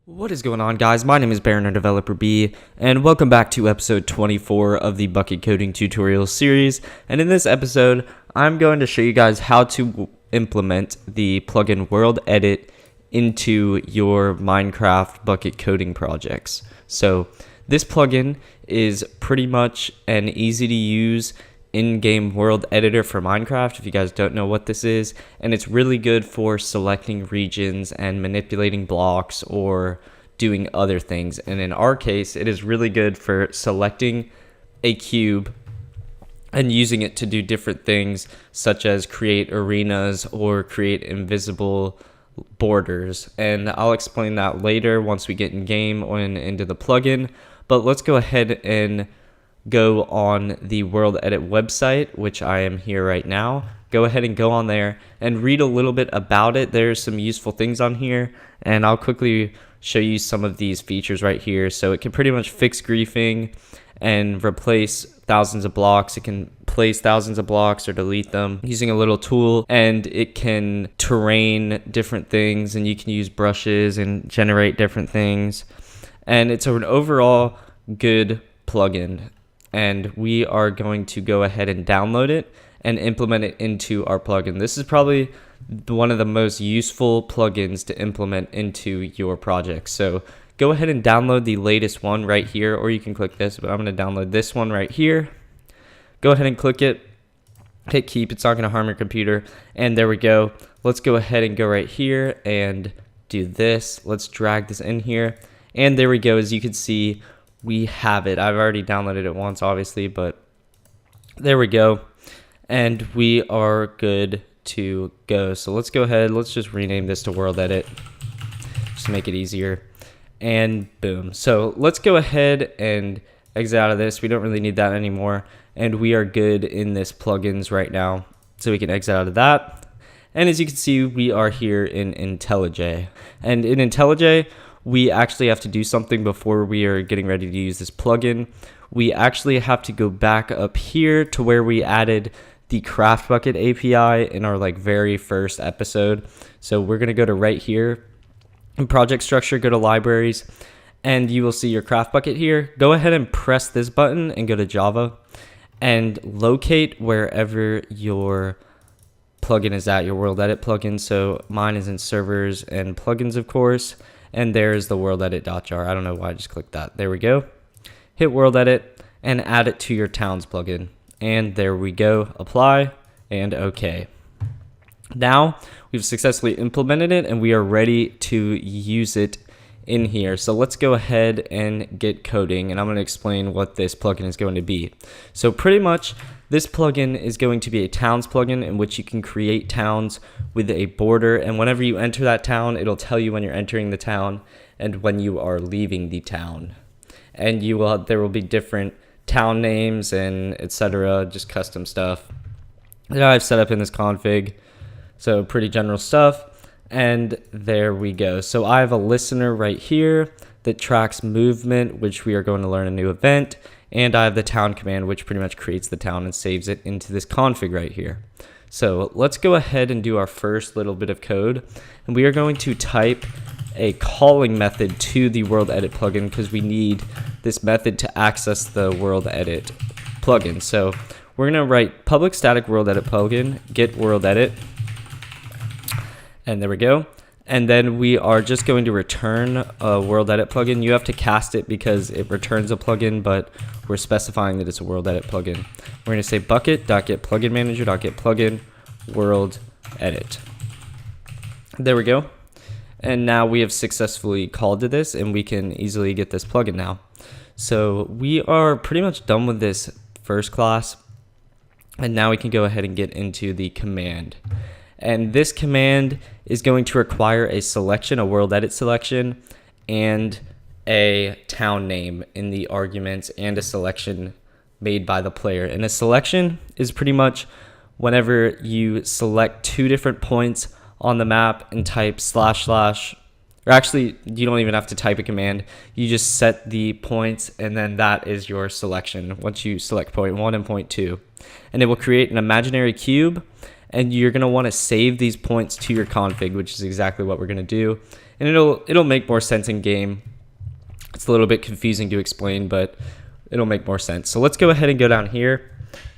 What is going on, guys? My name is Baron or Developer B, and welcome back to episode 24 of the Bukkit coding tutorial series. And in this episode, I'm going to show you guys how to implement the plugin WorldEdit into your Minecraft Bukkit coding projects. So this plugin is pretty much an easy to use in-game world editor for Minecraft, if you guys don't know what this is, and it's really good for selecting regions and manipulating blocks or doing other things. And in our case, it is really good for selecting a cube and using it to do different things, such as create arenas or create invisible borders. And I'll explain that later once we get in game or into the plugin. But let's go ahead and go on the WorldEdit website, which I am here right now. Go ahead and go on there and read a little bit about it. There's some useful things on here, and I'll quickly show you some of these features right here. So it can pretty much fix griefing and replace thousands of blocks. It can place thousands of blocks or delete them using a little tool, and it can terrain different things, and you can use brushes and generate different things. And it's an overall good plugin. And we are going to go ahead and download it and implement it into our plugin. This is probably one of the most useful plugins to implement into your project. So go ahead and download the latest one right here, or you can click this, but I'm going to download this one right here. Go ahead and click it, hit keep. It's not going to harm your computer. And there we go. Let's go ahead and go right here and do this. Let's drag this in here. And there we go. As you can see, we have it. I've already downloaded it once, obviously, but there we go. And we are good to go. So let's go ahead. Let's just rename this to WorldEdit, just to make it easier. And boom. So let's go ahead and exit out of this. We don't really need that anymore. And we are good in this plugins right now. So we can exit out of that. And as you can see, we are here in IntelliJ. And in IntelliJ, we actually have to do something before we are getting ready to use this plugin. We actually have to go back up here to where we added the Craft Bukkit API in our very first episode. So we're going to go to right here in project structure, go to libraries, and you will see your Craft Bukkit here. Go ahead and press this button and go to Java and locate wherever your plugin is at, your WorldEdit plugin. So mine is in servers and plugins, of course. And there's the WorldEdit.jar. I don't know why I just clicked that. There we go. Hit WorldEdit and add it to your Towns plugin. And there we go. Apply and OK. Now we've successfully implemented it and we are ready to use it in here. So let's go ahead and get coding, and I'm going to explain what this plugin is going to be. So pretty much this plugin is going to be a towns plugin in which you can create towns with a border, and whenever you enter that town, it'll tell you when you're entering the town and when you are leaving the town. And there will be different town names and etc., just custom stuff that I've set up in this config. So pretty general stuff. And there we go. So I have a listener right here that tracks movement, which we are going to learn a new event. And I have the town command, which pretty much creates the town and saves it into this config right here. So let's go ahead and do our first little bit of code. And we are going to type a calling method to the WorldEdit plugin because we need this method to access the WorldEdit plugin. So we're going to write public static WorldEdit plugin, get WorldEdit. And there we go. And then we are just going to return a WorldEdit plugin. You have to cast it because it returns a plugin, but we're specifying that it's a WorldEdit plugin. We're going to say bucket.getPluginManager.getPlugin WorldEdit. There we go. And now we have successfully called to this, and we can easily get this plugin now. So we are pretty much done with this first class. And now we can go ahead and get into the command. And this command is going to require a selection, a WorldEdit selection, and a town name in the arguments, and a selection made by the player. And a selection is pretty much whenever you select two different points on the map and type // or actually you don't even have to type a command. You just set the points, and then that is your selection once you select point 1 and point 2. And it will create an imaginary cube. and you're going to want to save these points to your config, which is exactly what we're going to do. And it'll make more sense in game. It's a little bit confusing to explain, but it'll make more sense. So let's go ahead and go down here,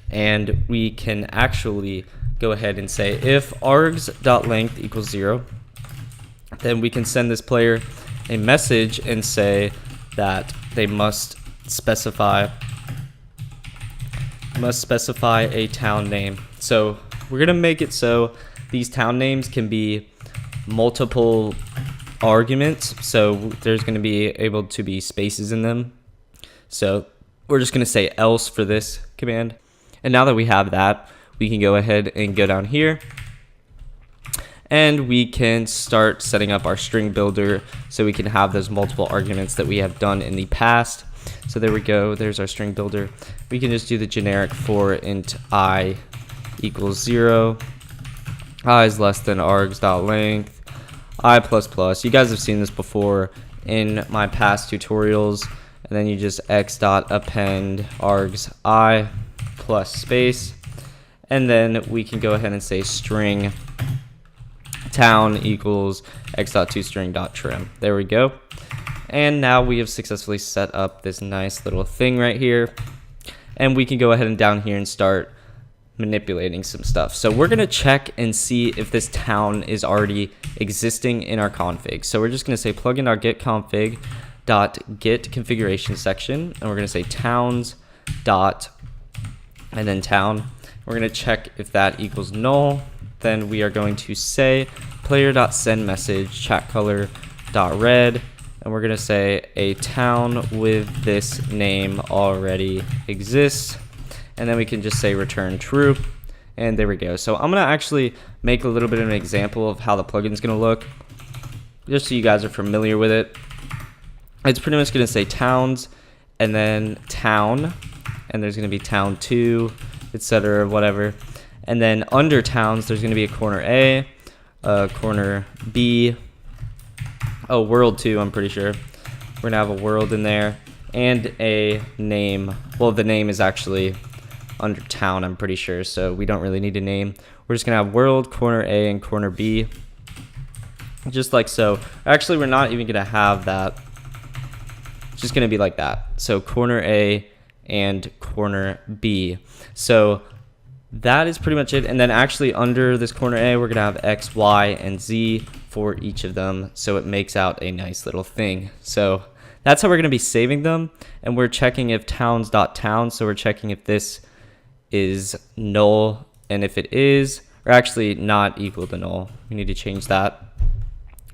and we can actually go ahead and say if args.length equals 0, then we can send this player a message and say that they must specify a town name. So we're gonna make it so these town names can be multiple arguments, so there's going to be able to be spaces in them. So we're just going to say else for this command. And now that we have that, we can go ahead and go down here, and we can start setting up our string builder so we can have those multiple arguments that we have done in the past. So there we go, there's our string builder. We can just do the generic for int I equals 0, I is less than args.length, I++. You guys have seen this before in my past tutorials. And then you just x.append args I plus space. And then we can go ahead and say string town equals x.toString.trim. There we go. And now we have successfully set up this nice little thing right here. And we can go ahead and down here and start manipulating some stuff. So we're going to check and see if this town is already existing in our config. So we're just going to say plugin.getConfig.get configuration section, and we're going to say towns dot and then town. We're going to check if that equals null. Then we are going to say player.sendMessage chat color dot red, and we're going to say a town with this name already exists. And then we can just say return true, and there we go. So I'm gonna actually make a little bit of an example of how the plugin is gonna look, just so you guys are familiar with it. It's pretty much gonna say towns, and then town, and there's gonna be town 2, etc., whatever. And then under towns, there's gonna be a corner A, a corner B, oh, world 2, I'm pretty sure. We're gonna have a world in there, and a name. Well, the name is actually under town, I'm pretty sure, so we don't really need a name. We're just gonna have world, corner A, and corner B, just like so. Actually, we're not even gonna have that. It's just gonna be like that. So corner A and corner B. So that is pretty much it. And then actually under this corner A, we're gonna have X, Y, and Z for each of them, so it makes out a nice little thing. So that's how we're gonna be saving them. And we're checking if towns.town, so we're checking if this is null, and if it is, or actually not equal to null, we need to change that.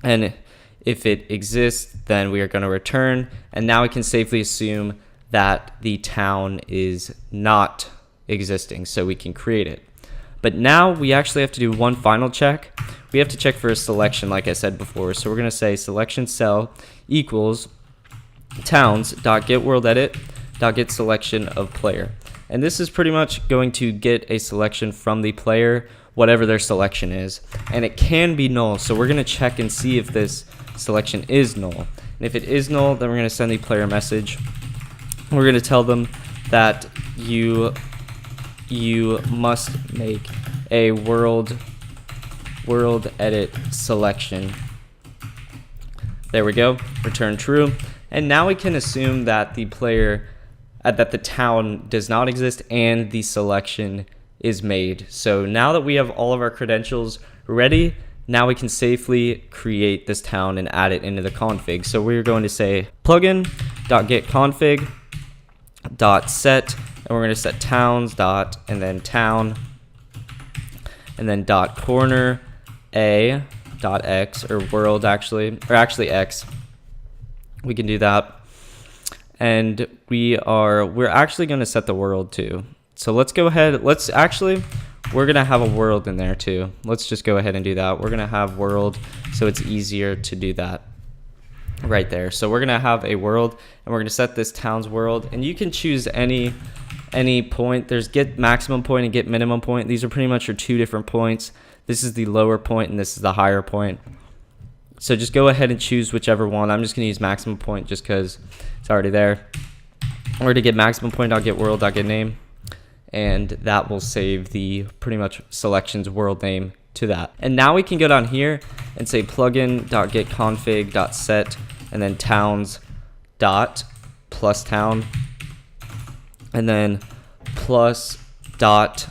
And if it exists, then we are going to return, and now we can safely assume that the town is not existing, so we can create it. But now we actually have to do one final check. We have to check for a selection, like I said before. So we're going to say selection cell equals towns.getWorldEdit.getSelection of player. And this is pretty much going to get a selection from the player, whatever their selection is. And it can be null, so we're going to check and see if this selection is null. And if it is null, then we're going to send the player a message. We're going to tell them that you must make a world edit selection. There we go, return true. And now we can assume that the player, that the town does not exist and the selection is made. So now that we have all of our credentials ready, now we can safely create this town and add it into the config. So we're going to say plugin.getConfig.set, and we're going to set towns dot and then town, and then dot corner A dot X, or world actually, or actually X. We can do that. And we're actually going to set the world too. So let's go ahead, we're going to have a world in there too. Let's just go ahead and do that. We're going to have world, so it's easier to do that right there. So we're going to have a world, and we're going to set this town's world, and you can choose any point. There's get maximum point and get minimum point. These are pretty much your two different points. This is the lower point and this is the higher point. So just go ahead and choose whichever one. I'm just going to use maximum point just because it's already there. We're going to get maximum point, I'll get world, I'll get name. and that will save the pretty much selection's world name to that. And now we can go down here and say plugin.getConfig.set and then towns dot plus town and then plus dot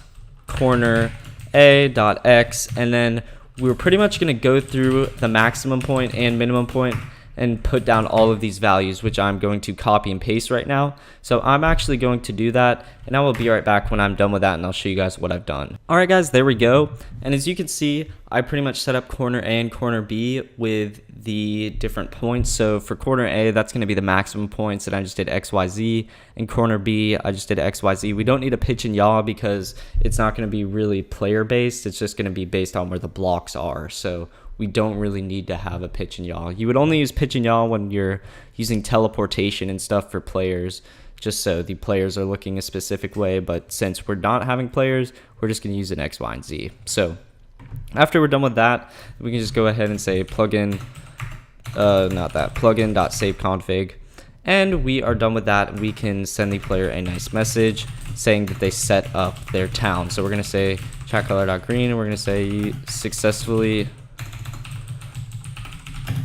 corner a dot x, and then we're pretty much going to go through the maximum point and minimum point and put down all of these values, which I'm going to copy and paste right now. So I'm actually going to do that, and I will be right back when I'm done with that, and I'll show you guys what I've done. All right, guys, there we go. And as you can see, I pretty much set up corner A and corner B with the different points. So for corner A, that's going to be the maximum points, and I just did XYZ. And corner B, I just did XYZ. We don't need a pitch and yaw because it's not going to be really player based. It's just going to be based on where the blocks are. So we don't really need to have a pitch and yaw. You would only use pitch and yaw when you're using teleportation and stuff for players, just so the players are looking a specific way. But since we're not having players, we're just going to use an X, Y, and Z. So after we're done with that, we can just go ahead and say plugin.saveconfig. And we are done with that. We can send the player a nice message saying that they set up their town. So we're going to say chatcolor.green, and we're going to say you successfully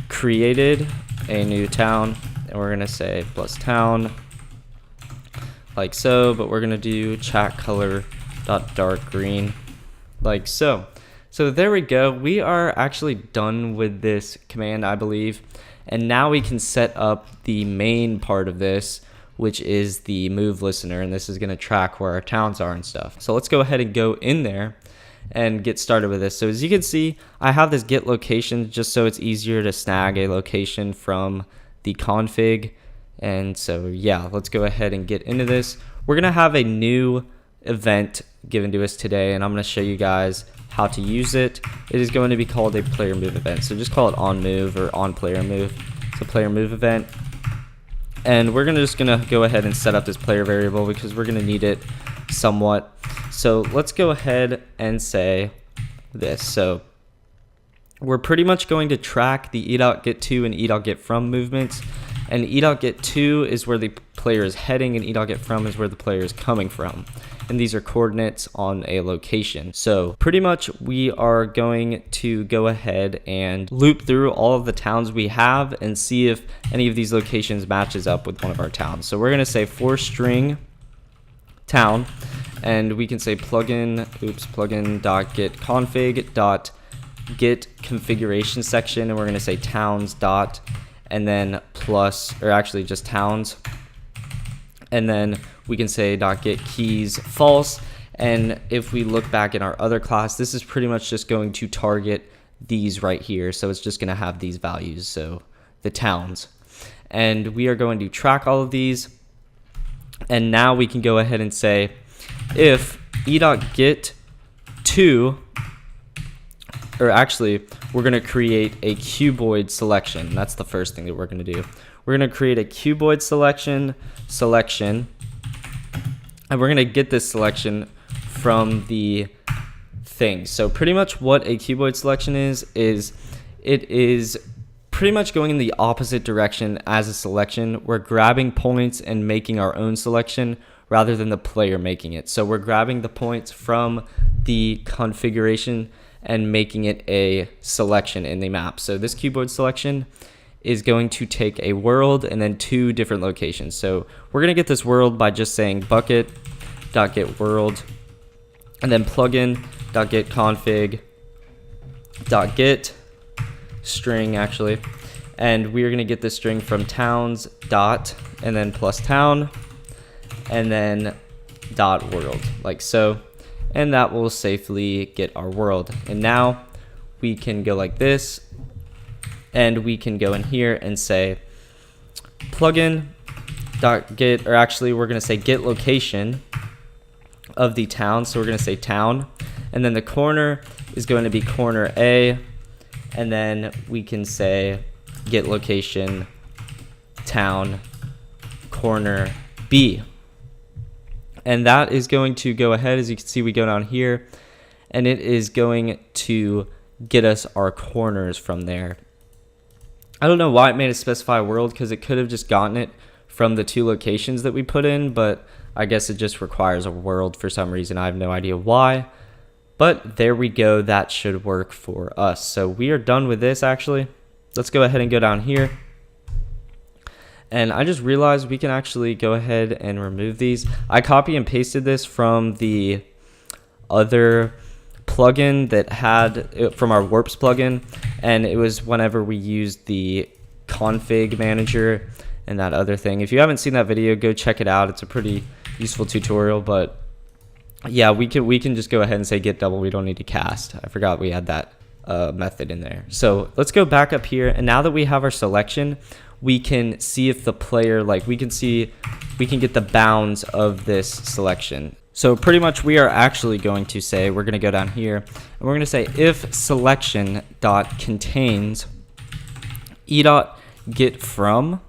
created a new town, and we're going to say plus town like so, but we're going to do chat color dot dark green like so. So there we go. We are actually done with this command, I believe, and now we can set up the main part of this, which is the move listener, and this is going to track where our towns are and stuff. So let's go ahead and go in there and get started with this. So as you can see, I have this get location just so it's easier to snag a location from the config. And so yeah, let's go ahead and get into this. We're gonna have a new event given to us today, and I'm gonna show you guys how to use it. It is going to be called a player move event. So just call it on move or on player move. It's a player move event. And we're just gonna go ahead and set up this player variable because we're gonna need it somewhat. So let's go ahead and say this. So we're pretty much going to track the e.get_to and e.get_from movements, and e.get_to is where the player is heading, and e.get_from is where the player is coming from, and these are coordinates on a location. So pretty much we are going to go ahead and loop through all of the towns we have and see if any of these locations matches up with one of our towns. So we're going to say for string town, and we can say plugin.getConfig.get configuration section, and we're going to say towns dot and then plus, or actually just towns, and then we can say .get keys false. And if we look back in our other class, this is pretty much just going to target these right here, so it's just going to have these values, so the towns, and we are going to track all of these. And now we can go ahead and say if e.get_to, or actually we're going to create a cuboid selection. That's the first thing that we're going to do. We're going to create a cuboid selection, and we're going to get this selection from the thing. So pretty much what a cuboid selection is it is pretty much going in the opposite direction as a selection. We're grabbing points and making our own selection rather than the player making it. So we're grabbing the points from the configuration and making it a selection in the map. So this cuboid selection is going to take a world and then two different locations. So we're going to get this world by just saying bucket.getWorld and then plugin.getConfig.get string actually, and we're going to get this string from towns dot and then plus town and then dot world like so, and that will safely get our world. And now we can go like this, and we can go in here and say plugin.get, or actually we're going to say get location of the town. So we're going to say town, and then the corner is going to be corner A, and then we can say get location town corner B. And that is going to go ahead, as you can see, we go down here, and it is going to get us our corners from there. I don't know why it made us specify world, because it could have just gotten it from the two locations that we put in, but I guess it just requires a world for some reason. I have no idea why. But there we go. That should work for us. So we are done with this actually. Let's go ahead and go down here. And I just realized we can actually go ahead and remove these. I copy and pasted this from the other plugin that had from our Warps plugin, and it was whenever we used the config manager and that other thing. If you haven't seen that video, go check it out. It's a pretty useful tutorial. But yeah, we can just go ahead and say get double. We don't need to cast. I forgot we had that method in there. So let's go back up here, and now that we have our selection, we can see if the player, like we can get the bounds of this selection. So pretty much we are actually going to say, we're going to go down here and we're going to say if selection dot contains e dot get from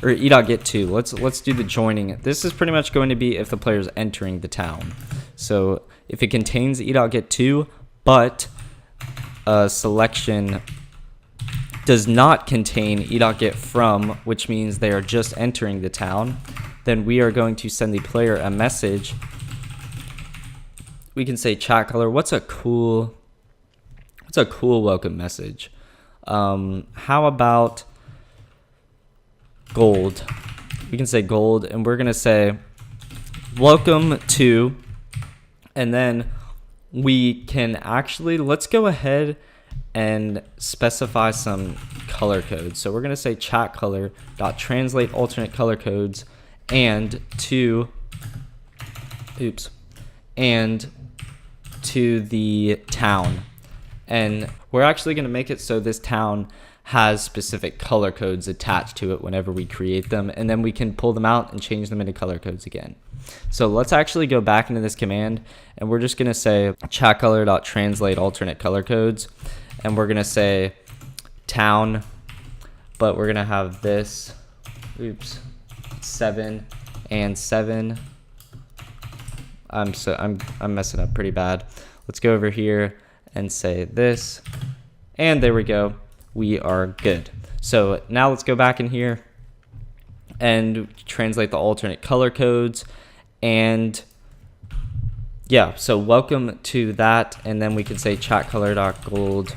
or e dot get to. Let's do the joining. This is pretty much going to be if the player is entering the town. So if it contains e dot get to, but selection does not contain e dot get from, which means they are just entering the town, then we are going to send the player a message. We can say chat color. What's a cool welcome message? How about gold? We can say gold, and we're gonna say welcome to, and then we can actually, let's go ahead and specify some color codes. So we're gonna say chat color dot translate alternate color codes and to the town. And we're actually going to make it so this town has specific color codes attached to it whenever we create them, and then we can pull them out and change them into color codes again. So let's actually go back into this command, and we're just going to say chat color dot translate alternate color codes, and we're going to say town, but we're going to have this 7 and 7. I'm messing up pretty bad. Let's go over here and say this, and there we go. We are good. So now let's go back in here and translate the alternate color codes, and yeah, so welcome to that, and then we can say chat color dot gold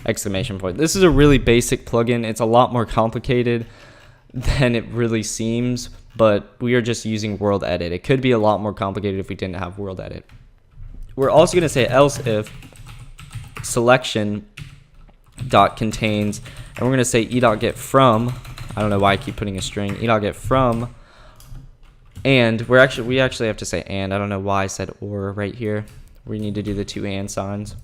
exclamation point. This is a really basic plugin. It's a lot more complicated than it really seems, but we are just using WorldEdit. It could be a lot more complicated if we didn't have WorldEdit. We're also going to say else if selection dot contains, and we're going to say e dot get from. I don't know why I keep putting a string. E dot get from, and we actually have to say and. I don't know why I said or right here. We need to do the 2 and signs.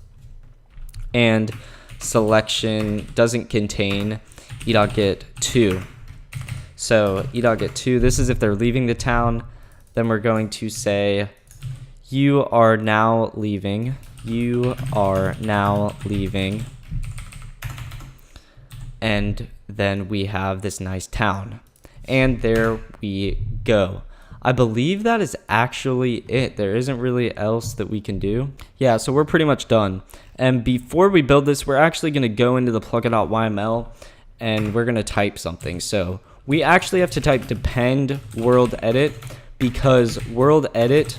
And selection doesn't contain e dot get to. So e dot get to, this is if they're leaving the town. Then we're going to say you are now leaving. You are now leaving. And then we have this nice town. And there we go. I believe that is actually it. There isn't really else that we can do. Yeah, so we're pretty much done. And before we build this, we're actually going to go into the plugin.yml and we're going to type something. So we actually have to type depend WorldEdit because WorldEdit,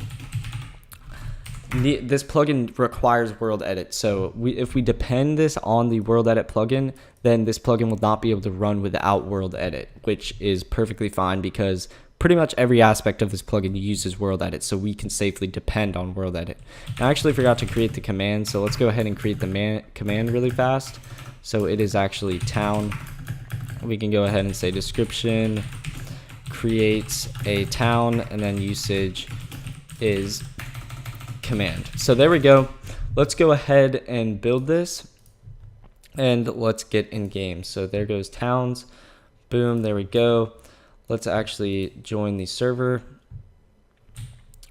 this plugin requires WorldEdit. So if we depend this on the WorldEdit plugin, then this plugin will not be able to run without WorldEdit, which is perfectly fine because pretty much every aspect of this plugin uses WorldEdit, so we can safely depend on WorldEdit. I actually forgot to create the command, so let's go ahead and create the command really fast. So it is actually town. We can go ahead and say description creates a town, and then usage is command. So there we go. Let's go ahead and build this, and let's get in game. So there goes towns. Boom, there we go. Let's actually join the server,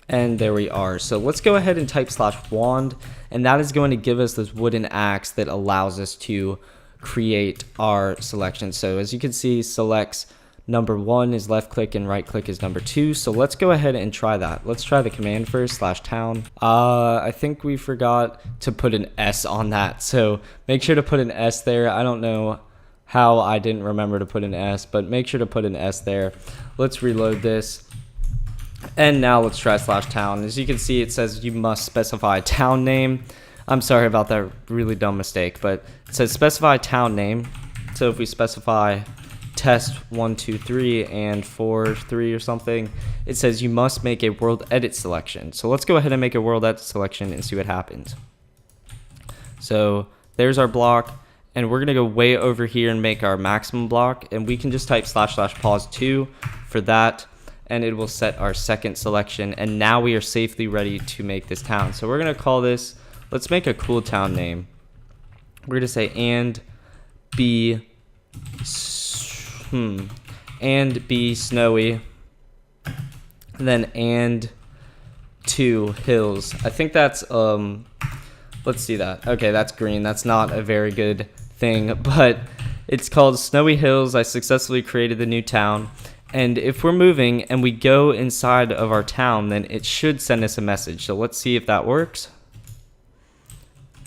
and there we are. So let's go ahead and type /wand, and that is going to give us this wooden axe that allows us to create our selection. So as you can see, selects number 1 is left click and right click is number 2. So let's go ahead and try that. Let's try the command first, /town. I think we forgot to put an S on that, so make sure to put an S there. I don't know how I didn't remember to put an S, but make sure to put an S there. Let's reload this. And now let's try /town. As you can see, it says you must specify a town name. I'm sorry about that really dumb mistake, but it says specify town name. So if we specify test 1, 2, 3 and 4, 3 or something, it says you must make a WorldEdit selection. So let's go ahead and make a WorldEdit selection and see what happens. So there's our block, and we're gonna go way over here and make our maximum block, and we can just type /pause2 for that, and it will set our second selection. And now we are safely ready to make this town. So we're gonna call this, let's make a cool town name. We're gonna say and be snowy, and then and 2 hills. I think that's let's see that. Okay, that's green. That's not a very good thing, but it's called Snowy Hills. I successfully created the new town. And if we're moving and we go inside of our town, then it should send us a message. So let's see if that works.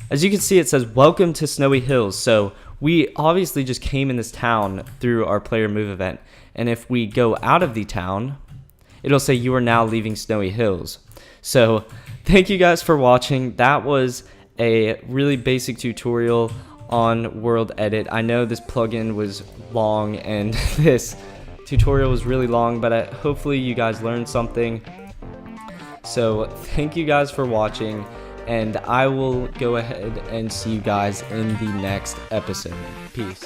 As you can see, it says welcome to Snowy Hills. So we obviously just came in this town through our player move event. And if we go out of the town, it'll say you are now leaving Snowy Hills. So thank you guys for watching. That was a really basic tutorial on WorldEdit. I know this plugin was long and this tutorial was really long, but hopefully you guys learned something. So thank you guys for watching, and I will go ahead and see you guys in the next episode. Peace.